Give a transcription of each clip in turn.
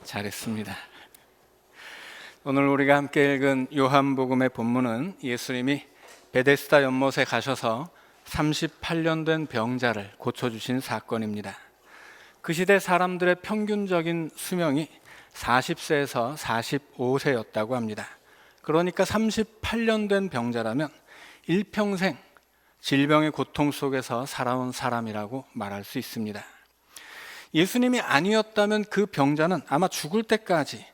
잘했습니다. 오늘 우리가 함께 읽은 요한복음의 본문은 예수님이 베데스다 연못에 가셔서 38년 된 병자를 고쳐주신 사건입니다. 그 시대 사람들의 평균적인 수명이 40세에서 45세였다고 합니다. 그러니까 38년 된 병자라면 일평생 질병의 고통 속에서 살아온 사람이라고 말할 수 있습니다. 예수님이 아니었다면 그 병자는 아마 죽을 때까지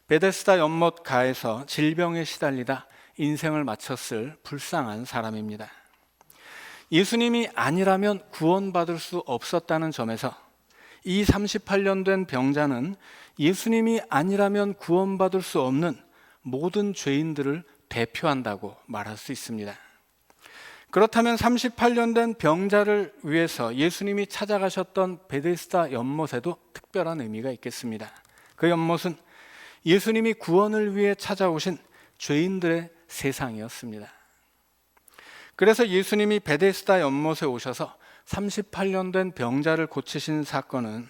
베데스다 연못 가에서 질병에 시달리다 인생을 마쳤을 불쌍한 사람입니다. 예수님이 아니라면 구원받을 수 없었다는 점에서 이 38년 된 병자는 예수님이 아니라면 구원받을 수 없는 모든 죄인들을 대표한다고 말할 수 있습니다. 그렇다면 38년 된 병자를 위해서 예수님이 찾아가셨던 베데스다 연못에도 특별한 의미가 있겠습니다. 그 연못은 예수님이 구원을 위해 찾아오신 죄인들의 세상이었습니다. 그래서 예수님이 베데스다 연못에 오셔서 38년 된 병자를 고치신 사건은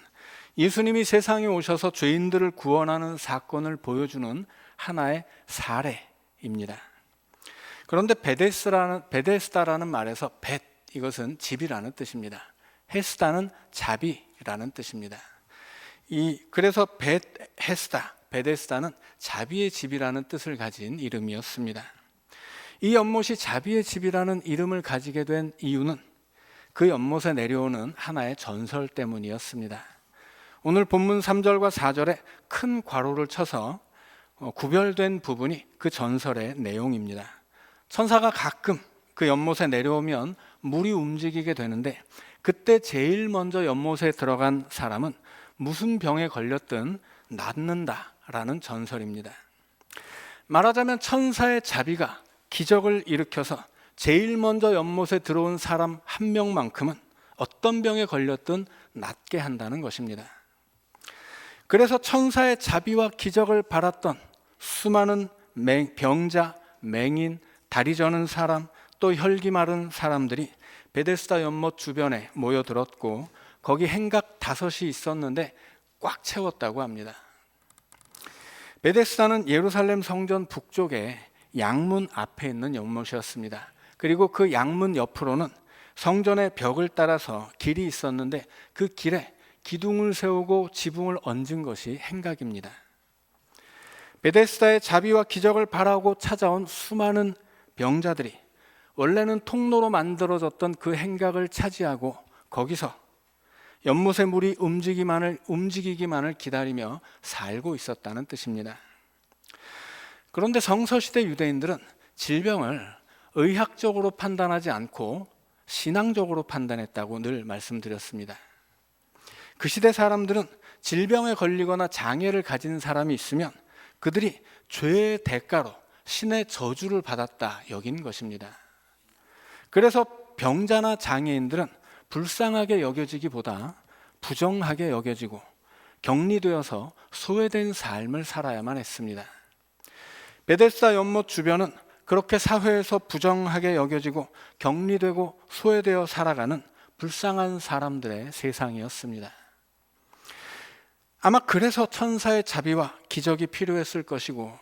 예수님이 세상에 오셔서 죄인들을 구원하는 사건을 보여주는 하나의 사례입니다. 그런데 베데스다라는 말에서 벳, 이것은 집이라는 뜻입니다. 헤스다는 자비라는 뜻입니다. 그래서 베데스다는 자비의 집이라는 뜻을 가진 이름이었습니다. 이 연못이 자비의 집이라는 이름을 가지게 된 이유는 그 연못에 내려오는 하나의 전설 때문이었습니다. 오늘 본문 3절과 4절에 큰 괄호를 쳐서 구별된 부분이 그 전설의 내용입니다. 천사가 가끔 그 연못에 내려오면 물이 움직이게 되는데 그때 제일 먼저 연못에 들어간 사람은 무슨 병에 걸렸든 낫는다라는 전설입니다. 말하자면 천사의 자비가 기적을 일으켜서 제일 먼저 연못에 들어온 사람 한 명만큼은 어떤 병에 걸렸든 낫게 한다는 것입니다. 그래서 천사의 자비와 기적을 바랐던 수많은 병자, 맹인, 다리 저는 사람, 또 혈기 마른 사람들이 베데스다 연못 주변에 모여들었고 거기 행각 5이 있었는데 꽉 채웠다고 합니다. 베데스다는 예루살렘 성전 북쪽에 양문 앞에 있는 연못이었습니다. 그리고 그 양문 옆으로는 성전의 벽을 따라서 길이 있었는데 그 길에 기둥을 세우고 지붕을 얹은 것이 행각입니다. 베데스다의 자비와 기적을 바라고 찾아온 수많은 병자들이 원래는 통로로 만들어졌던 그 행각을 차지하고 거기서 연못의 물이 움직이기만을 기다리며 살고 있었다는 뜻입니다. 그런데 성서시대 유대인들은 질병을 의학적으로 판단하지 않고 신앙적으로 판단했다고 늘 말씀드렸습니다. 그 시대 사람들은 질병에 걸리거나 장애를 가진 사람이 있으면 그들이 죄의 대가로 신의 저주를 받았다 여긴 것입니다. 그래서 병자나 장애인들은 불쌍하게 여겨지기보다 부정하게 여겨지고 격리되어서 소외된 삶을 살아야만 했습니다. 베데스다 연못 주변은 그렇게 사회에서 부정하게 여겨지고 격리되고 소외되어 살아가는 불쌍한 사람들의 세상이었습니다. 아마 그래서 천사의 자비와 기적이 필요했을 것이고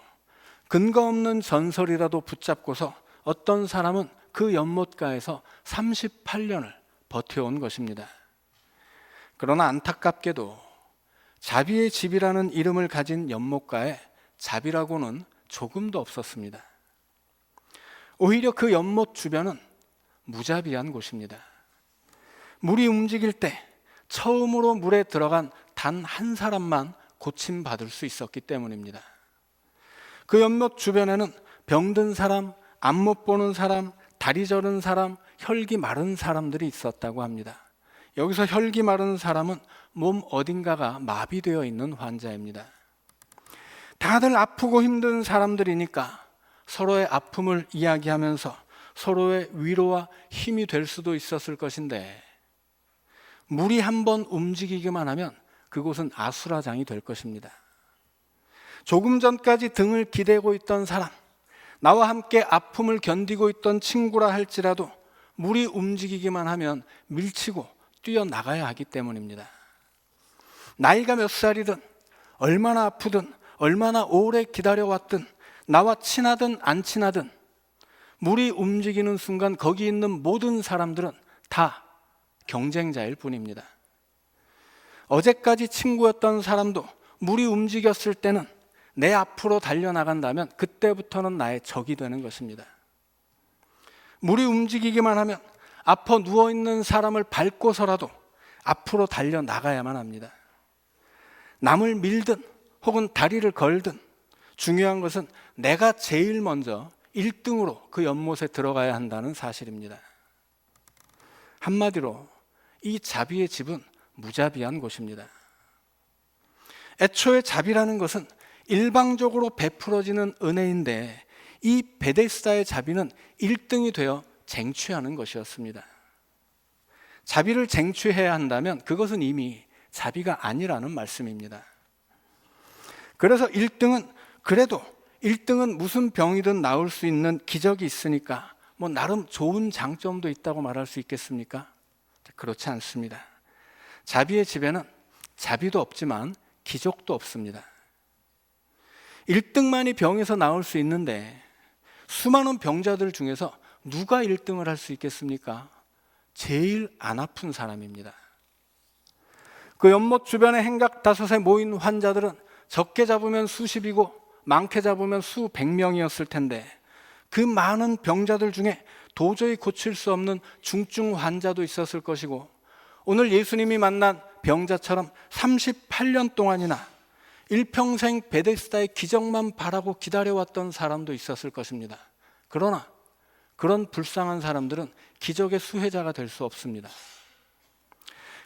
근거 없는 전설이라도 붙잡고서 어떤 사람은 그 연못가에서 38년을 버텨온 것입니다. 그러나 안타깝게도 자비의 집이라는 이름을 가진 연못가에 자비라고는 조금도 없었습니다. 오히려 그 연못 주변은 무자비한 곳입니다. 물이 움직일 때 처음으로 물에 들어간 단 한 사람만 고침받을 수 있었기 때문입니다. 그 연못 주변에는 병든 사람, 앞 못 보는 사람, 다리 저른 사람, 혈기 마른 사람들이 있었다고 합니다. 여기서 혈기 마른 사람은 몸 어딘가가 마비되어 있는 환자입니다. 다들 아프고 힘든 사람들이니까 서로의 아픔을 이야기하면서 서로의 위로와 힘이 될 수도 있었을 것인데 물이 한번 움직이기만 하면 그곳은 아수라장이 될 것입니다. 조금 전까지 등을 기대고 있던 사람, 나와 함께 아픔을 견디고 있던 친구라 할지라도 물이 움직이기만 하면 밀치고 뛰어나가야 하기 때문입니다. 나이가 몇 살이든 얼마나 아프든 얼마나 오래 기다려왔든 나와 친하든 안 친하든 물이 움직이는 순간 거기 있는 모든 사람들은 다 경쟁자일 뿐입니다. 어제까지 친구였던 사람도 물이 움직였을 때는 내 앞으로 달려나간다면 그때부터는 나의 적이 되는 것입니다. 물이 움직이기만 하면 앞에 누워있는 사람을 밟고서라도 앞으로 달려나가야만 합니다. 남을 밀든 혹은 다리를 걸든 중요한 것은 내가 제일 먼저 1등으로 그 연못에 들어가야 한다는 사실입니다. 한마디로 이 자비의 집은 무자비한 곳입니다. 애초에 자비라는 것은 일방적으로 베풀어지는 은혜인데 이 베데스다의 자비는 1등이 되어 쟁취하는 것이었습니다. 자비를 쟁취해야 한다면 그것은 이미 자비가 아니라는 말씀입니다. 그래서 1등은 그래도 1등은 무슨 병이든 나을 수 있는 기적이 있으니까 뭐 나름 좋은 장점도 있다고 말할 수 있겠습니까? 그렇지 않습니다. 자비의 집에는 자비도 없지만 기적도 없습니다. 1등만이 병에서 나을 수 있는데 수많은 병자들 중에서 누가 1등을 할 수 있겠습니까? 제일 안 아픈 사람입니다. 그 연못 주변에 행각다섯에 모인 환자들은 적게 잡으면 수십이고 많게 잡으면 수백 명이었을 텐데 그 많은 병자들 중에 도저히 고칠 수 없는 중증 환자도 있었을 것이고 오늘 예수님이 만난 병자처럼 38년 동안이나 일평생 베데스다의 기적만 바라고 기다려왔던 사람도 있었을 것입니다. 그러나 그런 불쌍한 사람들은 기적의 수혜자가 될 수 없습니다.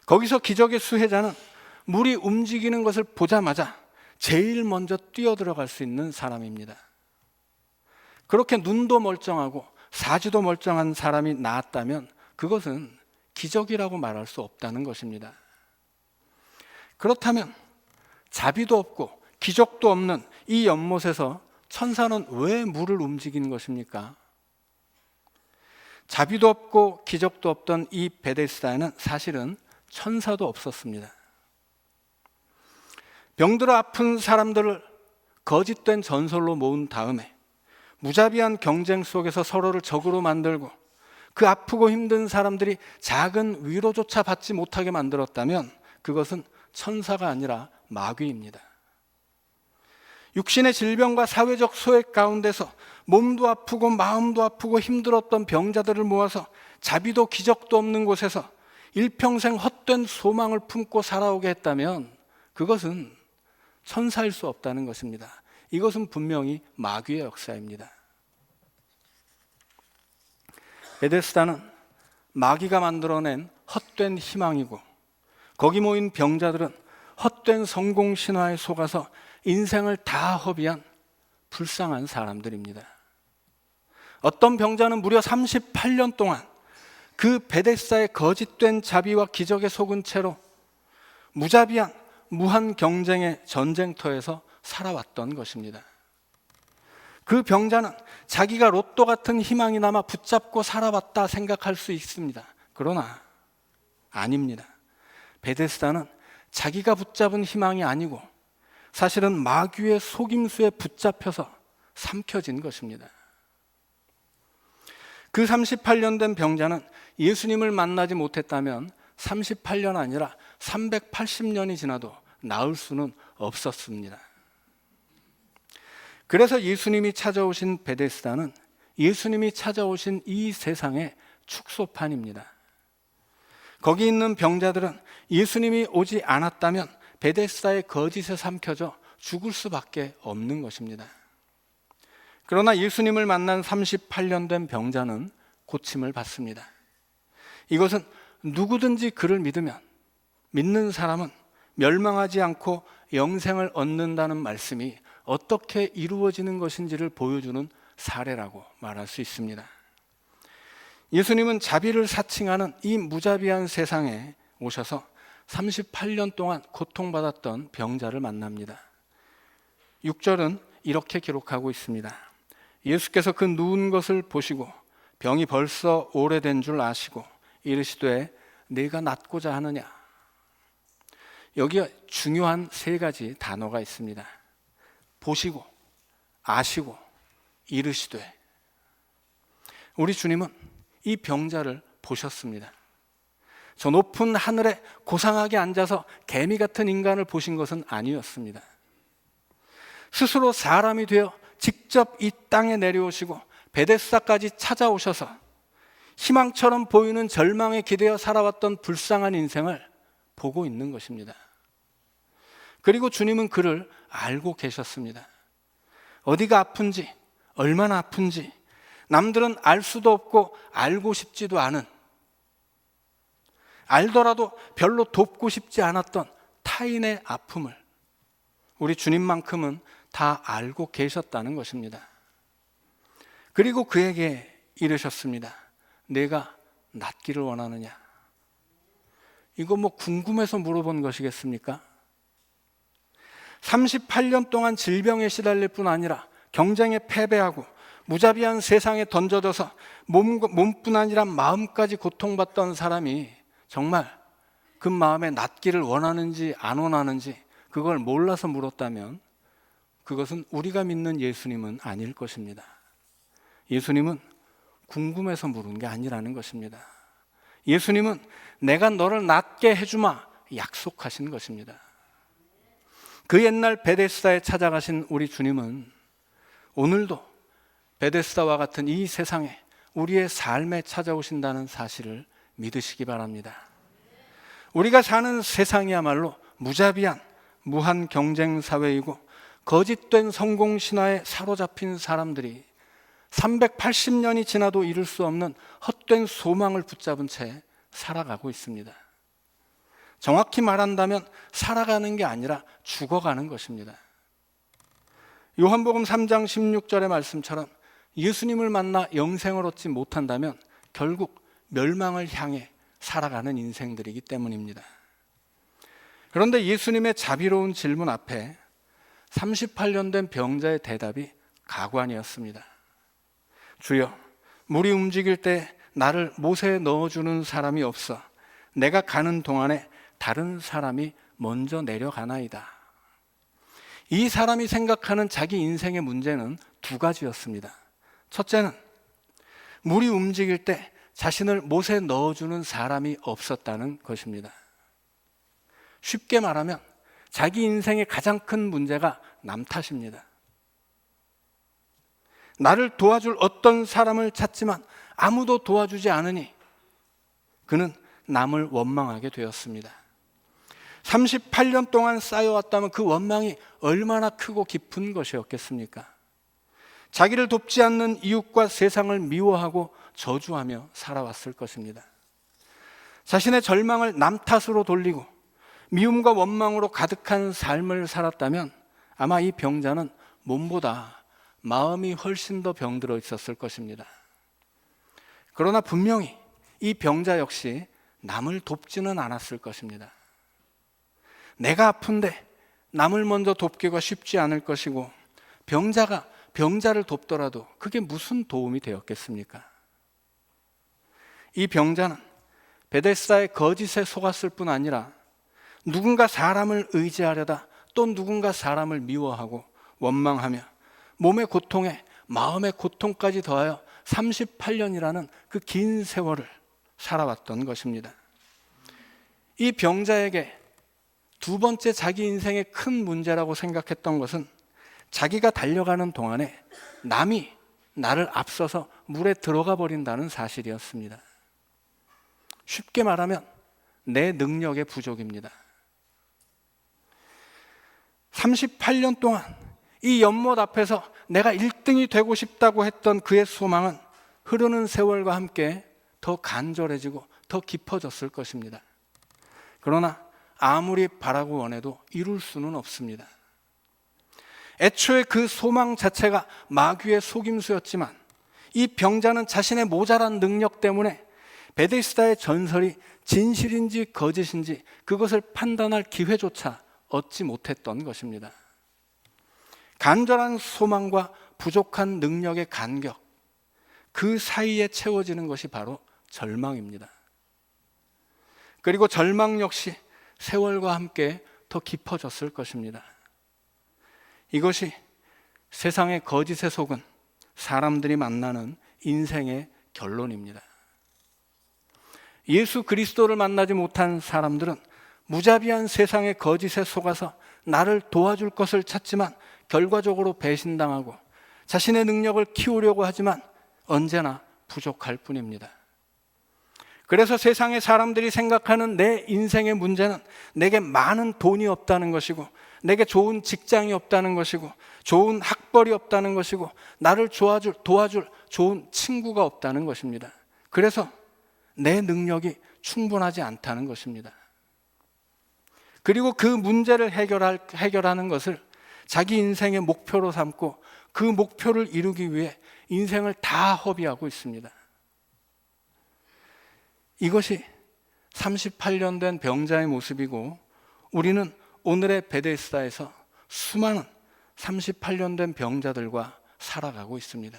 거기서 기적의 수혜자는 물이 움직이는 것을 보자마자 제일 먼저 뛰어들어갈 수 있는 사람입니다. 그렇게 눈도 멀쩡하고 사지도 멀쩡한 사람이 나았다면 그것은 기적이라고 말할 수 없다는 것입니다. 그렇다면 자비도 없고 기적도 없는 이 연못에서 천사는 왜 물을 움직이는 것입니까? 자비도 없고 기적도 없던 이 베데스다에는 사실은 천사도 없었습니다. 병들어 아픈 사람들을 거짓된 전설로 모은 다음에 무자비한 경쟁 속에서 서로를 적으로 만들고 그 아프고 힘든 사람들이 작은 위로조차 받지 못하게 만들었다면 그것은 천사가 아니라 마귀입니다. 육신의 질병과 사회적 소외 가운데서 몸도 아프고 마음도 아프고 힘들었던 병자들을 모아서 자비도 기적도 없는 곳에서 일평생 헛된 소망을 품고 살아오게 했다면 그것은 천사일 수 없다는 것입니다. 이것은 분명히 마귀의 역사입니다. 베데스다는 마귀가 만들어낸 헛된 희망이고 거기 모인 병자들은 헛된 성공 신화에 속아서 인생을 다 허비한 불쌍한 사람들입니다. 어떤 병자는 무려 38년 동안 그 베데스다의 거짓된 자비와 기적에 속은 채로 무자비한 무한 경쟁의 전쟁터에서 살아왔던 것입니다. 그 병자는 자기가 로또 같은 희망이 남아 붙잡고 살아왔다 생각할 수 있습니다. 그러나 아닙니다. 베데스다는 자기가 붙잡은 희망이 아니고 사실은 마귀의 속임수에 붙잡혀서 삼켜진 것입니다. 그 38년 된 병자는 예수님을 만나지 못했다면 38년 아니라 380년이 지나도 나을 수는 없었습니다. 그래서 예수님이 찾아오신 베데스다는 예수님이 찾아오신 이 세상의 축소판입니다. 거기 있는 병자들은 예수님이 오지 않았다면 베데스다의 거짓에 삼켜져 죽을 수밖에 없는 것입니다. 그러나 예수님을 만난 38년 된 병자는 고침을 받습니다. 이것은 누구든지 그를 믿으면 믿는 사람은 멸망하지 않고 영생을 얻는다는 말씀이 어떻게 이루어지는 것인지를 보여주는 사례라고 말할 수 있습니다. 예수님은 자비를 사칭하는 이 무자비한 세상에 오셔서 38년 동안 고통받았던 병자를 만납니다. 6절은 이렇게 기록하고 있습니다. 예수께서 그 누운 것을 보시고 병이 벌써 오래된 줄 아시고 이르시되 네가 낫고자 하느냐. 여기에 중요한 세 가지 단어가 있습니다. 보시고, 아시고, 이르시되. 우리 주님은 이 병자를 보셨습니다. 저 높은 하늘에 고상하게 앉아서 개미 같은 인간을 보신 것은 아니었습니다. 스스로 사람이 되어 직접 이 땅에 내려오시고 베데스다까지 찾아오셔서 희망처럼 보이는 절망에 기대어 살아왔던 불쌍한 인생을 보고 있는 것입니다. 그리고 주님은 그를 알고 계셨습니다. 어디가 아픈지, 얼마나 아픈지 남들은 알 수도 없고 알고 싶지도 않은, 알더라도 별로 돕고 싶지 않았던 타인의 아픔을 우리 주님만큼은 다 알고 계셨다는 것입니다. 그리고 그에게 이르셨습니다. 내가 낫기를 원하느냐? 이거 뭐 궁금해서 물어본 것이겠습니까? 38년 동안 질병에 시달릴 뿐 아니라 경쟁에 패배하고 무자비한 세상에 던져져서 몸뿐 아니라 마음까지 고통받던 사람이 정말 그 마음에 낫기를 원하는지 안 원하는지 그걸 몰라서 물었다면 그것은 우리가 믿는 예수님은 아닐 것입니다. 예수님은 궁금해서 물은 게 아니라는 것입니다. 예수님은 내가 너를 낫게 해주마 약속하신 것입니다. 그 옛날 베데스다에 찾아가신 우리 주님은 오늘도 베데스다와 같은 이 세상에 우리의 삶에 찾아오신다는 사실을 믿으시기 바랍니다. 우리가 사는 세상이야말로 무자비한 무한 경쟁 사회이고 거짓된 성공 신화에 사로잡힌 사람들이 380년이 지나도 이룰 수 없는 헛된 소망을 붙잡은 채 살아가고 있습니다. 정확히 말한다면 살아가는 게 아니라 죽어가는 것입니다. 요한복음 3장 16절의 말씀처럼 예수님을 만나 영생을 얻지 못한다면 결국 멸망을 향해 살아가는 인생들이기 때문입니다. 그런데 예수님의 자비로운 질문 앞에 38년 된 병자의 대답이 가관이었습니다. 주여, 물이 움직일 때 나를 못에 넣어주는 사람이 없어 내가 가는 동안에 다른 사람이 먼저 내려가나이다. 이 사람이 생각하는 자기 인생의 문제는 두 가지였습니다. 첫째는 물이 움직일 때 자신을 못에 넣어주는 사람이 없었다는 것입니다. 쉽게 말하면 자기 인생의 가장 큰 문제가 남 탓입니다. 나를 도와줄 어떤 사람을 찾지만 아무도 도와주지 않으니 그는 남을 원망하게 되었습니다. 38년 동안 쌓여왔다면 그 원망이 얼마나 크고 깊은 것이었겠습니까? 자기를 돕지 않는 이웃과 세상을 미워하고 저주하며 살아왔을 것입니다. 자신의 절망을 남 탓으로 돌리고 미움과 원망으로 가득한 삶을 살았다면 아마 이 병자는 몸보다 마음이 훨씬 더 병들어 있었을 것입니다. 그러나 분명히 이 병자 역시 남을 돕지는 않았을 것입니다. 내가 아픈데 남을 먼저 돕기가 쉽지 않을 것이고 병자가 병자를 돕더라도 그게 무슨 도움이 되었겠습니까? 이 병자는 베데스다의 거짓에 속았을 뿐 아니라 누군가 사람을 의지하려다 또 누군가 사람을 미워하고 원망하며 몸의 고통에 마음의 고통까지 더하여 38년이라는 그 긴 세월을 살아왔던 것입니다. 이 병자에게 두 번째 자기 인생의 큰 문제라고 생각했던 것은 자기가 달려가는 동안에 남이 나를 앞서서 물에 들어가 버린다는 사실이었습니다. 쉽게 말하면 내 능력의 부족입니다. 38년 동안 이 연못 앞에서 내가 1등이 되고 싶다고 했던 그의 소망은 흐르는 세월과 함께 더 간절해지고 더 깊어졌을 것입니다. 그러나 아무리 바라고 원해도 이룰 수는 없습니다. 애초에 그 소망 자체가 마귀의 속임수였지만 이 병자는 자신의 모자란 능력 때문에 베데스다의 전설이 진실인지 거짓인지 그것을 판단할 기회조차 얻지 못했던 것입니다. 간절한 소망과 부족한 능력의 간격, 그 사이에 채워지는 것이 바로 절망입니다. 그리고 절망 역시 세월과 함께 더 깊어졌을 것입니다. 이것이 세상의 거짓에 속은 사람들이 만나는 인생의 결론입니다. 예수 그리스도를 만나지 못한 사람들은 무자비한 세상의 거짓에 속아서 나를 도와줄 것을 찾지만 결과적으로 배신당하고 자신의 능력을 키우려고 하지만 언제나 부족할 뿐입니다. 그래서 세상의 사람들이 생각하는 내 인생의 문제는 내게 많은 돈이 없다는 것이고, 내게 좋은 직장이 없다는 것이고, 좋은 학벌이 없다는 것이고, 나를 도와줄 좋은 친구가 없다는 것입니다. 그래서 내 능력이 충분하지 않다는 것입니다. 그리고 그 문제를 해결하는 것을 자기 인생의 목표로 삼고 그 목표를 이루기 위해 인생을 다 허비하고 있습니다. 이것이 38년 된 병자의 모습이고, 우리는 오늘의 베데스다에서 수많은 38년 된 병자들과 살아가고 있습니다.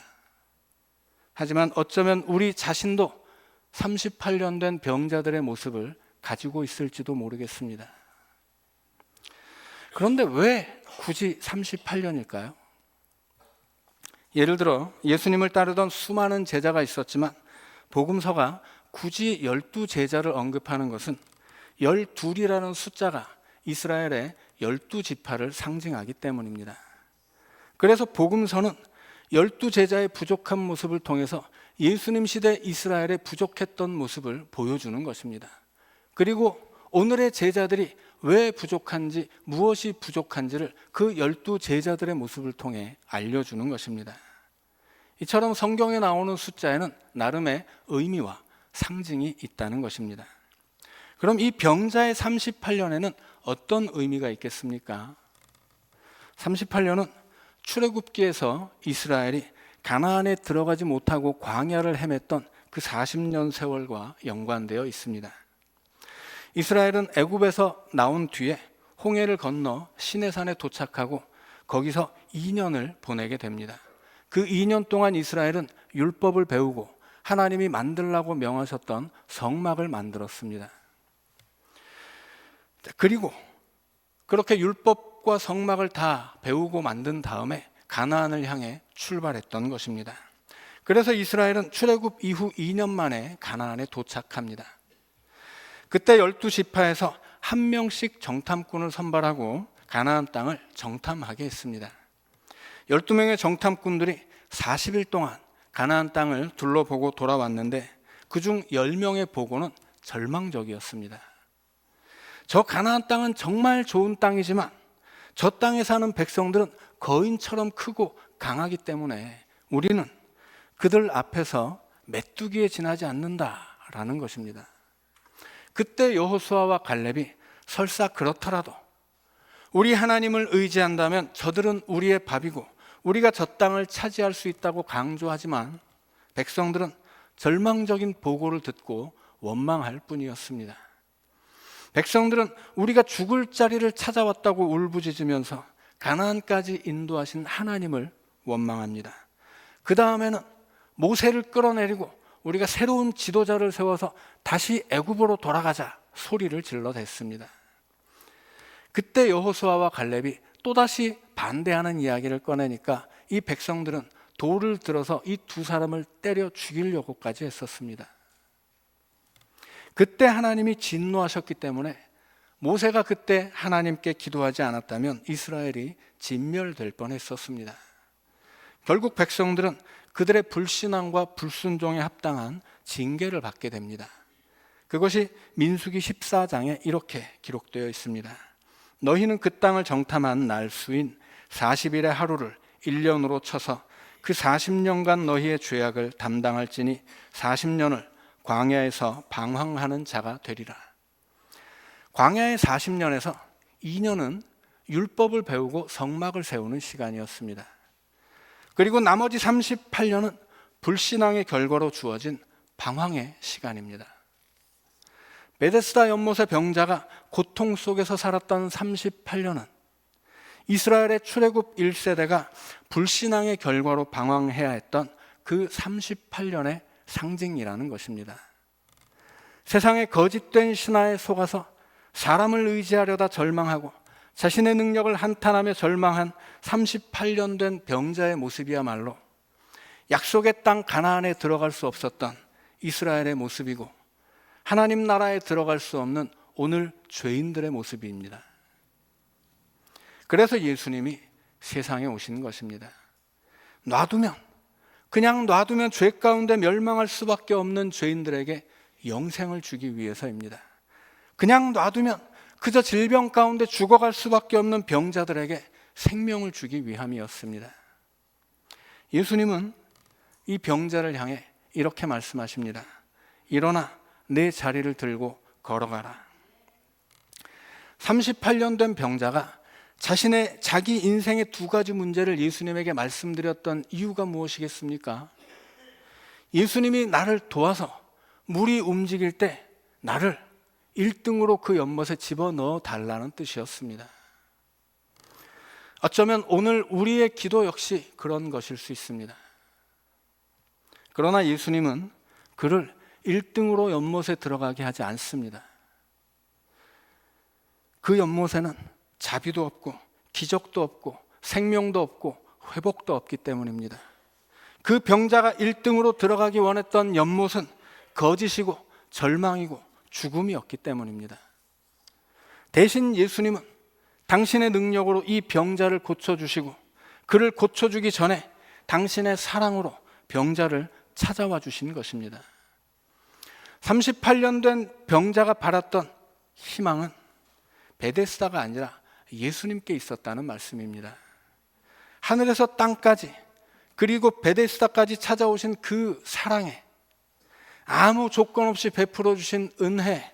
하지만 어쩌면 우리 자신도 38년 된 병자들의 모습을 가지고 있을지도 모르겠습니다. 그런데 왜 굳이 38년일까요? 예를 들어 예수님을 따르던 수많은 제자가 있었지만 복음서가 굳이 12제자를 언급하는 것은 12이라는 숫자가 이스라엘의 12지파를 상징하기 때문입니다. 그래서 복음서는 12제자의 부족한 모습을 통해서 예수님 시대 이스라엘의 부족했던 모습을 보여주는 것입니다. 그리고 오늘의 제자들이 왜 부족한지, 무엇이 부족한지를 그 12제자들의 모습을 통해 알려주는 것입니다. 이처럼 성경에 나오는 숫자에는 나름의 의미와 상징이 있다는 것입니다. 그럼 이 병자의 38년에는 어떤 의미가 있겠습니까? 38년은 출애굽기에서 이스라엘이 가나안에 들어가지 못하고 광야를 헤맸던 그 40년 세월과 연관되어 있습니다. 이스라엘은 애굽에서 나온 뒤에 홍해를 건너 시내산에 도착하고 거기서 2년을 보내게 됩니다. 그 2년 동안 이스라엘은 율법을 배우고 하나님이 만들라고 명하셨던 성막을 만들었습니다. 그리고 그렇게 율법과 성막을 다 배우고 만든 다음에 가나안을 향해 출발했던 것입니다. 그래서 이스라엘은 출애굽 이후 2년 만에 가나안에 도착합니다. 그때 12지파에서 한 명씩 정탐꾼을 선발하고 가나안 땅을 정탐하게 했습니다. 12명의 정탐꾼들이 40일 동안 가나안 땅을 둘러보고 돌아왔는데 그중 10명의 보고는 절망적이었습니다. 저 가나안 땅은 정말 좋은 땅이지만 저 땅에 사는 백성들은 거인처럼 크고 강하기 때문에 우리는 그들 앞에서 메뚜기에 지나지 않는다라는 것입니다. 그때 여호수아와 갈렙이 설사 그렇더라도 우리 하나님을 의지한다면 저들은 우리의 밥이고 우리가 저 땅을 차지할 수 있다고 강조하지만 백성들은 절망적인 보고를 듣고 원망할 뿐이었습니다. 백성들은 우리가 죽을 자리를 찾아왔다고 울부짖으면서 가나안까지 인도하신 하나님을 원망합니다. 그 다음에는 모세를 끌어내리고 우리가 새로운 지도자를 세워서 다시 애굽으로 돌아가자 소리를 질러댔습니다. 그때 여호수아와 갈렙이 또다시 반대하는 이야기를 꺼내니까 이 백성들은 돌을 들어서 이 두 사람을 때려 죽이려고까지 했었습니다. 그때 하나님이 진노하셨기 때문에 모세가 그때 하나님께 기도하지 않았다면 이스라엘이 진멸될 뻔했었습니다. 결국 백성들은 그들의 불신앙과 불순종에 합당한 징계를 받게 됩니다. 그것이 민수기 14장에 이렇게 기록되어 있습니다. 너희는 그 땅을 정탐한 날 수인 40일의 하루를 1년으로 쳐서 그 40년간 너희의 죄악을 담당할지니 40년을 광야에서 방황하는 자가 되리라. 광야의 40년에서 2년은 율법을 배우고 성막을 세우는 시간이었습니다. 그리고 나머지 38년은 불신앙의 결과로 주어진 방황의 시간입니다. 베데스다 연못의 병자가 고통 속에서 살았던 38년은 이스라엘의 출애굽 1세대가 불신앙의 결과로 방황해야 했던 그 38년의 상징이라는 것입니다. 세상의 거짓된 신화에 속아서 사람을 의지하려다 절망하고 자신의 능력을 한탄하며 절망한 38년 된 병자의 모습이야말로 약속의 땅 가나안에 들어갈 수 없었던 이스라엘의 모습이고 하나님 나라에 들어갈 수 없는 오늘 죄인들의 모습입니다. 그래서 예수님이 세상에 오신 것입니다. 그냥 놔두면 죄 가운데 멸망할 수밖에 없는 죄인들에게 영생을 주기 위해서입니다. 그냥 놔두면 그저 질병 가운데 죽어갈 수밖에 없는 병자들에게 생명을 주기 위함이었습니다. 예수님은 이 병자를 향해 이렇게 말씀하십니다. 일어나 내 자리를 들고 걸어가라. 38년 된 병자가 자기 인생의 두 가지 문제를 예수님에게 말씀드렸던 이유가 무엇이겠습니까? 예수님이 나를 도와서 물이 움직일 때 나를 1등으로 그 연못에 집어넣어 달라는 뜻이었습니다. 어쩌면 오늘 우리의 기도 역시 그런 것일 수 있습니다. 그러나 예수님은 그를 1등으로 연못에 들어가게 하지 않습니다. 그 연못에는 자비도 없고 기적도 없고 생명도 없고 회복도 없기 때문입니다. 그 병자가 1등으로 들어가기 원했던 연못은 거짓이고 절망이고 죽음이었기 때문입니다. 대신 예수님은 당신의 능력으로 이 병자를 고쳐주시고 그를 고쳐주기 전에 당신의 사랑으로 병자를 찾아와 주신 것입니다. 38년 된 병자가 바랐던 희망은 베데스다가 아니라 예수님께 있었다는 말씀입니다. 하늘에서 땅까지 그리고 베데스다까지 찾아오신 그 사랑에 아무 조건 없이 베풀어 주신 은혜,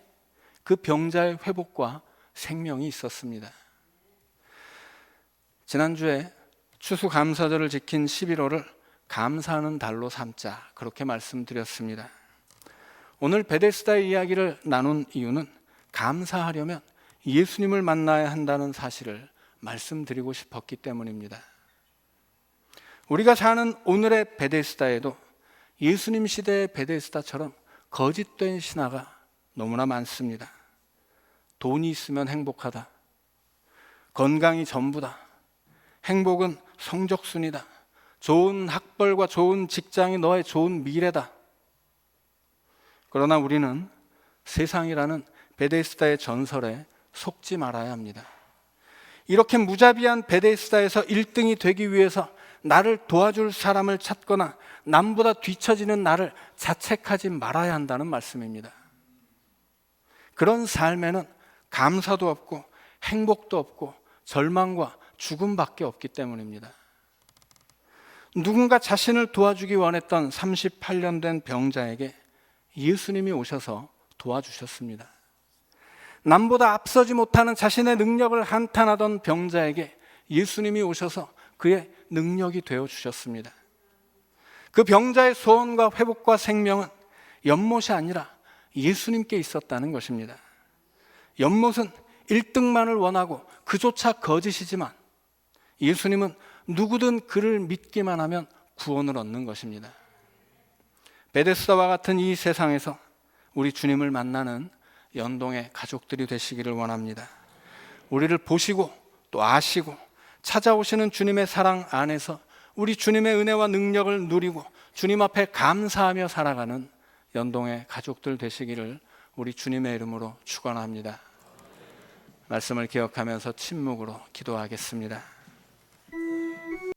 그 병자의 회복과 생명이 있었습니다. 지난주에 추수감사절을 지킨 11월을 감사하는 달로 삼자, 그렇게 말씀드렸습니다. 오늘 베데스다의 이야기를 나눈 이유는 감사하려면 예수님을 만나야 한다는 사실을 말씀드리고 싶었기 때문입니다. 우리가 사는 오늘의 베데스다에도 예수님 시대의 베데스다처럼 거짓된 신화가 너무나 많습니다. 돈이 있으면 행복하다. 건강이 전부다. 행복은 성적순이다. 좋은 학벌과 좋은 직장이 너의 좋은 미래다. 그러나 우리는 세상이라는 베데스다의 전설에 속지 말아야 합니다. 이렇게 무자비한 베데스다에서 1등이 되기 위해서 나를 도와줄 사람을 찾거나 남보다 뒤처지는 나를 자책하지 말아야 한다는 말씀입니다. 그런 삶에는 감사도 없고 행복도 없고 절망과 죽음밖에 없기 때문입니다. 누군가 자신을 도와주기 원했던 38년 된 병자에게 예수님이 오셔서 도와주셨습니다. 남보다 앞서지 못하는 자신의 능력을 한탄하던 병자에게 예수님이 오셔서 그의 능력이 되어 주셨습니다. 그 병자의 소원과 회복과 생명은 연못이 아니라 예수님께 있었다는 것입니다. 연못은 1등만을 원하고 그조차 거짓이지만 예수님은 누구든 그를 믿기만 하면 구원을 얻는 것입니다. 베데스다와 같은 이 세상에서 우리 주님을 만나는 연동의 가족들이 되시기를 원합니다. 우리를 보시고 또 아시고 찾아오시는 주님의 사랑 안에서 우리 주님의 은혜와 능력을 누리고 주님 앞에 감사하며 살아가는 연동의 가족들 되시기를 우리 주님의 이름으로 축원합니다. 말씀을 기억하면서 침묵으로 기도하겠습니다.